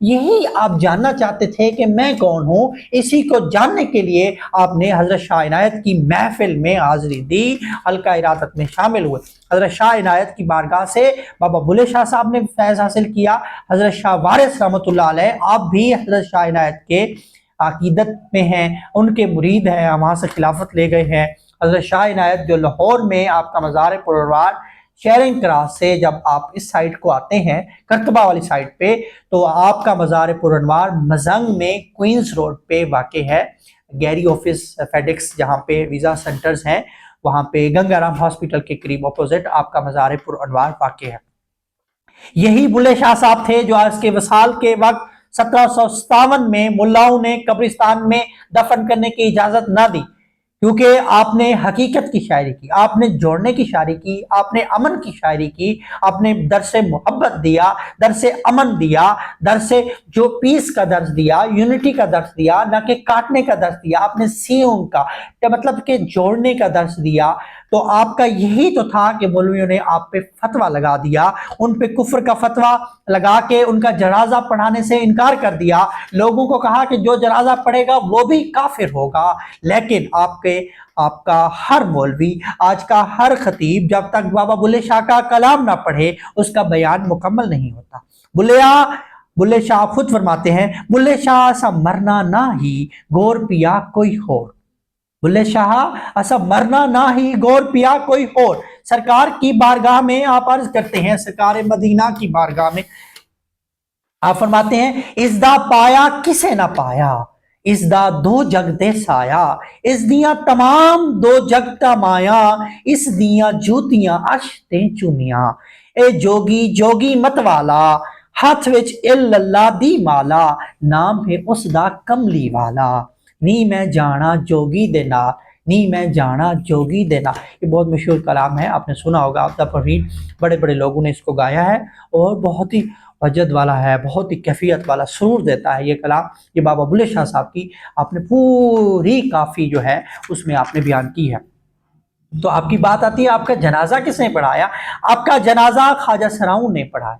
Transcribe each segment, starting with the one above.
یہی آپ جاننا چاہتے تھے کہ میں کون ہوں، اسی کو جاننے کے لیے آپ نے حضرت شاہ عنایت کی محفل میں حاضری دی، حلقہ ارادت میں شامل ہوئے۔ حضرت شاہ عنایت کی بارگاہ سے بابا بلے شاہ صاحب نے فیض حاصل کیا۔ حضرت شاہ وارث رحمۃ اللہ علیہ آپ بھی حضرت شاہ عنایت کے عقیدت میں ہیں، ان کے مرید ہیں، وہاں سے خلافت لے گئے ہیں۔ حضرت شاہ عنایت جو لاہور میں آپ کا مزار پرانوار شیرنگ کراس سے جب آپ اس سائٹ کو آتے ہیں کرتبہ والی سائٹ پہ، تو آپ کا مزار پرانوار مزنگ میں کوئنز روڈ پہ واقع ہے، گیری آفس فیڈکس جہاں پہ ویزا سینٹرز ہیں، وہاں پہ گنگا رام ہاسپٹل کے قریب اپوزٹ آپ کا مزار پرانوار واقع ہے۔ یہی بلے شاہ صاحب تھے جو اس کے وصال کے وقت 1757 میں ملاؤں نے قبرستان میں دفن کرنے کی اجازت نہ دی، کیونکہ آپ نے حقیقت کی شاعری کی، آپ نے جوڑنے کی شاعری کی، آپ نے امن کی شاعری کی، آپ نے درس محبت دیا، درس امن دیا، درس جو پیس کا درس دیا، یونٹی کا درس دیا، نہ کہ کاٹنے کا درس دیا، آپ نے سیون کا مطلب کہ جوڑنے کا درس دیا۔ تو آپ کا یہی تو تھا کہ مولویوں نے آپ پہ فتویٰ لگا دیا، ان پہ کفر کا فتویٰ لگا کے ان کا جنازہ پڑھانے سے انکار کر دیا، لوگوں کو کہا کہ جو جنازہ پڑھے گا وہ بھی کافر ہوگا۔ لیکن آپ کا ہر مولوی، آج کا ہر خطیب جب تک بابا بلے شاہ کا کلام نہ پڑھے اس کا بیان مکمل نہیں ہوتا۔ بلے شاہ خود فرماتے ہیں، بلے شاہ سا مرنا نہ ہی گور پیا کوئی اور، بلے شاہ ایسا مرنا نہ ہی گور پیا کوئی اور۔ سرکار کی بارگاہ میں آپ عرض کرتے ہیں، سرکار مدینہ کی بارگاہ میں آپ فرماتے ہیں، اس دا پایا کسے نہ پایا، اس دا دو جگ دے سایا، اس دیاں تمام دو جگ تا مایا، اس دیاں جوتیاں عرش تے چونیاں، اے جوگی جوگی مت والا، ہاتھ وچ اللہ دی مالا، نام ہے اس دا کملی والا، نی میں جانا جوگی دے نال، نی میں جانا جوگی دے نال۔ یہ بہت مشہور کلام ہے، آپ نے سنا ہوگا، عبدہ پروین، بڑے بڑے لوگوں نے اس کو گایا ہے اور بہت ہی وجد والا ہے، بہت ہی کیفیت والا، سرور دیتا ہے یہ کلام۔ یہ بابا بلے شاہ صاحب کی آپ نے پوری کافی جو ہے اس میں آپ نے بیان کی ہے۔ تو آپ کی بات آتی ہے آپ کا جنازہ کس نے پڑھایا؟ آپ کا جنازہ خواجہ سراؤں نے پڑھایا،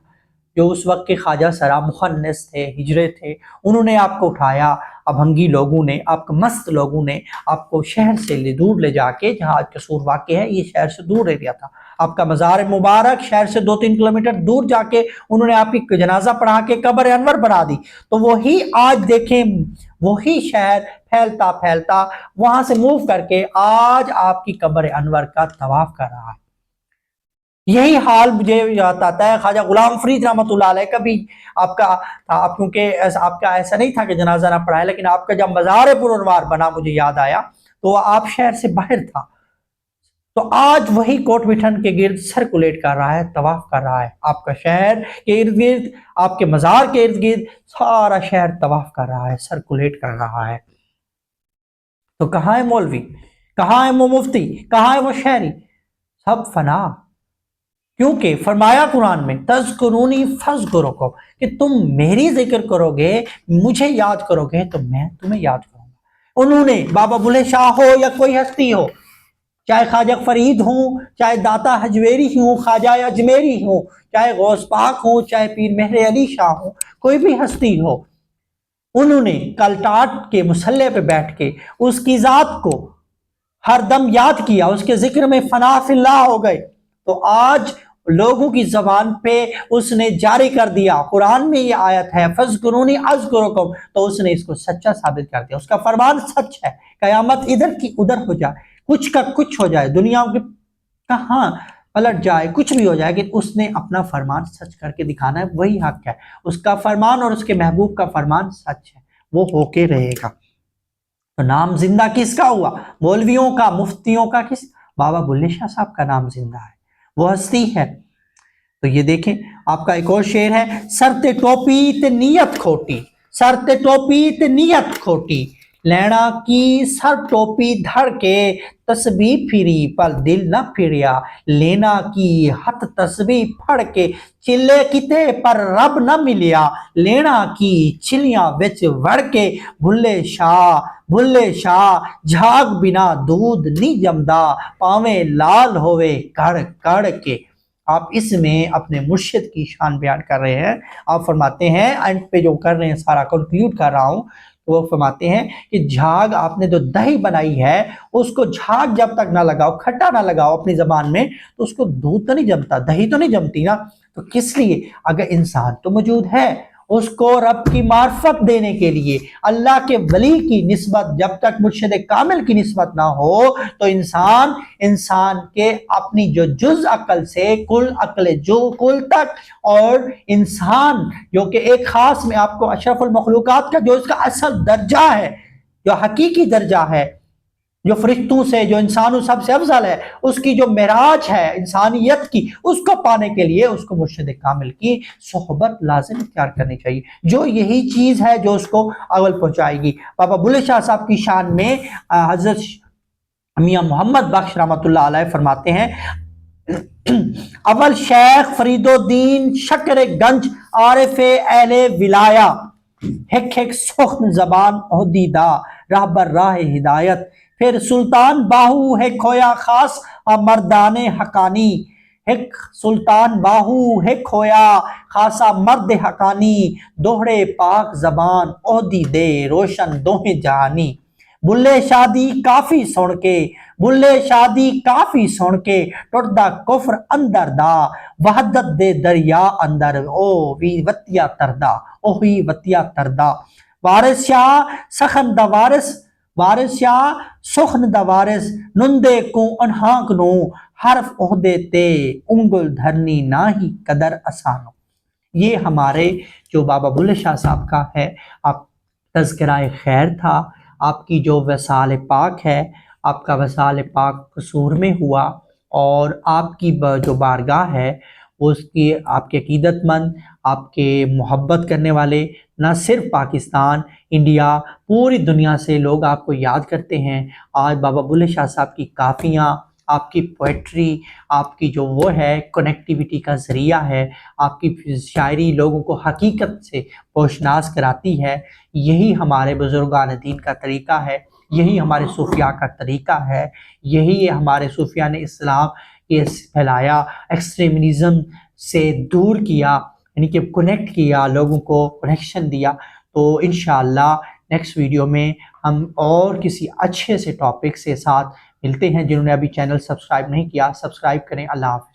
جو اس وقت کے خواجہ سرا مخنث تھے، ہجرے تھے، انہوں نے آپ کو اٹھایا، ابھنگی لوگوں نے، آپ کو مست لوگوں نے آپ کو شہر سے دور لے جا کے، جہاں آج قصور واقع ہے یہ شہر سے دور ایریا تھا، آپ کا مزار مبارک شہر سے 2-3 کلومیٹر دور جا کے انہوں نے آپ کی جنازہ پڑھا کے قبر انور بنا دی۔ تو وہی آج دیکھیں، وہی شہر پھیلتا پھیلتا وہاں سے موو کر کے آج آپ کی قبر انور کا طواف کر رہا ہے۔ یہی حال مجھے یاد آتا ہے خواجہ غلام فرید رحمۃ اللہ علیہ کا بھی، آپ کا تھا، آپ کیونکہ آپ کا ایسا نہیں تھا کہ جنازہ نہ پڑھائے، لیکن آپ کا جب مزار پرانوار بنا مجھے یاد آیا تو آپ شہر سے باہر تھا، تو آج وہی کوٹ مٹھن کے گرد سرکولیٹ کر رہا ہے، طواف کر رہا ہے، آپ کا شہر کے ارد گرد، آپ کے مزار کے ارد گرد سارا شہر طواف کر رہا ہے، سرکولیٹ کر رہا ہے۔ تو کہاں ہے مولوی، کہاں ہے وہ مفتی، کہاں ہے وہ شہری؟ سب فنا، کیونکہ فرمایا قرآن میں تذکرونی فاذکرکم، کہ تم میری ذکر کرو گے، مجھے یاد کرو گے تو میں تمہیں یاد کروں گا۔ انہوں نے بابا بلے شاہ ہو یا کوئی ہستی ہو، چاہے خواجہ فرید ہوں، چاہے داتا حجویری ہوں، خواجہ اجمیری ہوں، چاہے غوث پاک ہوں، چاہے پیر مہر علی شاہ ہوں، کوئی بھی ہستی ہو، انہوں نے کلٹاٹ کے مسلح پہ بیٹھ کے اس کی ذات کو ہر دم یاد کیا، اس کے ذکر میں فنا فی اللہ ہو گئے۔ تو آج لوگوں کی زبان پہ اس نے جاری کر دیا، قرآن میں یہ آیت ہے فَاذْكُرُونِي أَذْكُرُكُمْ، تو اس نے اس کو سچا ثابت کر دیا، اس کا فرمان سچ ہے، قیامت ادھر کی ادھر ہو جائے، کچھ کا کچھ ہو جائے، دنیا کے کہاں پلٹ جائے، کچھ بھی ہو جائے، کہ اس نے اپنا فرمان سچ کر کے دکھانا ہے، وہی حق ہے، اس کا فرمان اور اس کے محبوب کا فرمان سچ ہے، وہ ہو کے رہے گا۔ تو نام زندہ کس کا ہوا؟ مولویوں کا، مفتیوں کا، کس؟ بابا بلے شاہ صاحب کا نام زندہ ہے، وہ ہستی ہے۔ تو یہ دیکھیں آپ کا ایک اور شعر ہے، سر تے ٹوپی تے نیت کھوٹی، سر تے ٹوپی تے نیت کھوٹی، لینا کی سر ٹوپی دھڑ کے تسبیح پھری پر دل نہ پھریا، لینا کی ہاتھ تسبیح پھڑ کے چلے کتے پر رب نہ ملیا، لینا کی چلیاں وچ وڑ کے بھلے شاہ جھاگ بنا دودھ نہیں جمدا، پاویں لال ہوئے کڑ کڑ کے۔ آپ اس میں اپنے مرشد کی شان بیان کر رہے ہیں. آپ فرماتے ہیں اینڈ پہ جو کر رہے ہیں سارا کنکلیوڈ کر رہا ہوں، وہ فرماتے ہیں کہ جھاگ آپ نے جو دہی بنائی ہے اس کو جھاگ جب تک نہ لگاؤ، کھٹا نہ لگاؤ اپنی زبان میں تو اس کو دودھ تو نہیں جمتا، دہی تو نہیں جمتی نا. تو کس لیے؟ اگر انسان تو موجود ہے، اس کو رب کی معرفت دینے کے لیے اللہ کے ولی کی نسبت جب تک مرشد کامل کی نسبت نہ ہو تو انسان کے اپنی جو جز عقل سے کل عقل جو کل تک، اور انسان جو کہ ایک خاص میں آپ کو اشرف المخلوقات کا جو اس کا اصل درجہ ہے، جو حقیقی درجہ ہے، جو فرشتوں سے، جو انسانوں سب سے افضل ہے، اس کی جو معراج ہے انسانیت کی، اس کو پانے کے لیے اس کو مرشد کامل کی صحبت لازم اختیار کرنی چاہیے، جو یہی چیز ہے جو اس کو اول پہنچائے گی. بابا بلے شاہ صاحب کی شان میں حضرت میاں محمد بخش رحمۃ اللہ علیہ فرماتے ہیں، اول شیخ فرید الدین شکر گنج عارف اہل ولایا، ہک ہک سخن زبان عہدیدہ رہبر راہ ہدایت، پھر سلطان باہو ہے کھویا خاص مردان حقانی، ہک سلطان باہو ہے کھویا خاصا مرد حقانی، دوہڑے پاک زبان عہدی دے روشن دوہیں جہانی. بلے شادی کافی سن کے، بلے شادی کافی سن کے ٹردا کفر اندر دا، وحدت دے دریا اندر او وی وتیا تردا، او وی وتیا تردا. وارث شاہ سخن دا وارث شاہ سخن دا وارث نندے کو انہاں نو، حرف عہدے تے انگل دھرنی نہ ہی قدر آسانو. یہ ہمارے جو بابا بلے شاہ صاحب کا ہے آپ تذکرہ خیر تھا. آپ کی جو وصال پاک ہے، آپ کا وصال پاک قصور میں ہوا، اور آپ کی جو بارگاہ ہے وہ اس کی آپ کے عقیدت مند، آپ کے محبت کرنے والے نہ صرف پاکستان، انڈیا، پوری دنیا سے لوگ آپ کو یاد کرتے ہیں. آج بابا بلے شاہ صاحب کی کافیاں، آپ کی پوئٹری، آپ کی جو وہ ہے کنیکٹیویٹی کا ذریعہ ہے، آپ کی شاعری لوگوں کو حقیقت سے پوشناس کراتی ہے. یہی ہمارے بزرگان دین کا طریقہ ہے، یہی ہمارے صوفیاء کا طریقہ ہے، یہی ہمارے صوفیاء نے اسلام کے پھیلایا، ایکسٹریمزم سے دور کیا، یعنی کہ کنیکٹ کیا، لوگوں کو کنیکشن دیا. تو انشاءاللہ نیکسٹ ویڈیو میں ہم اور کسی اچھے سے ٹاپک سے ساتھ ملتے ہیں. جنہوں نے ابھی چینل سبسکرائب نہیں کیا سبسکرائب کریں. اللہ حافظ.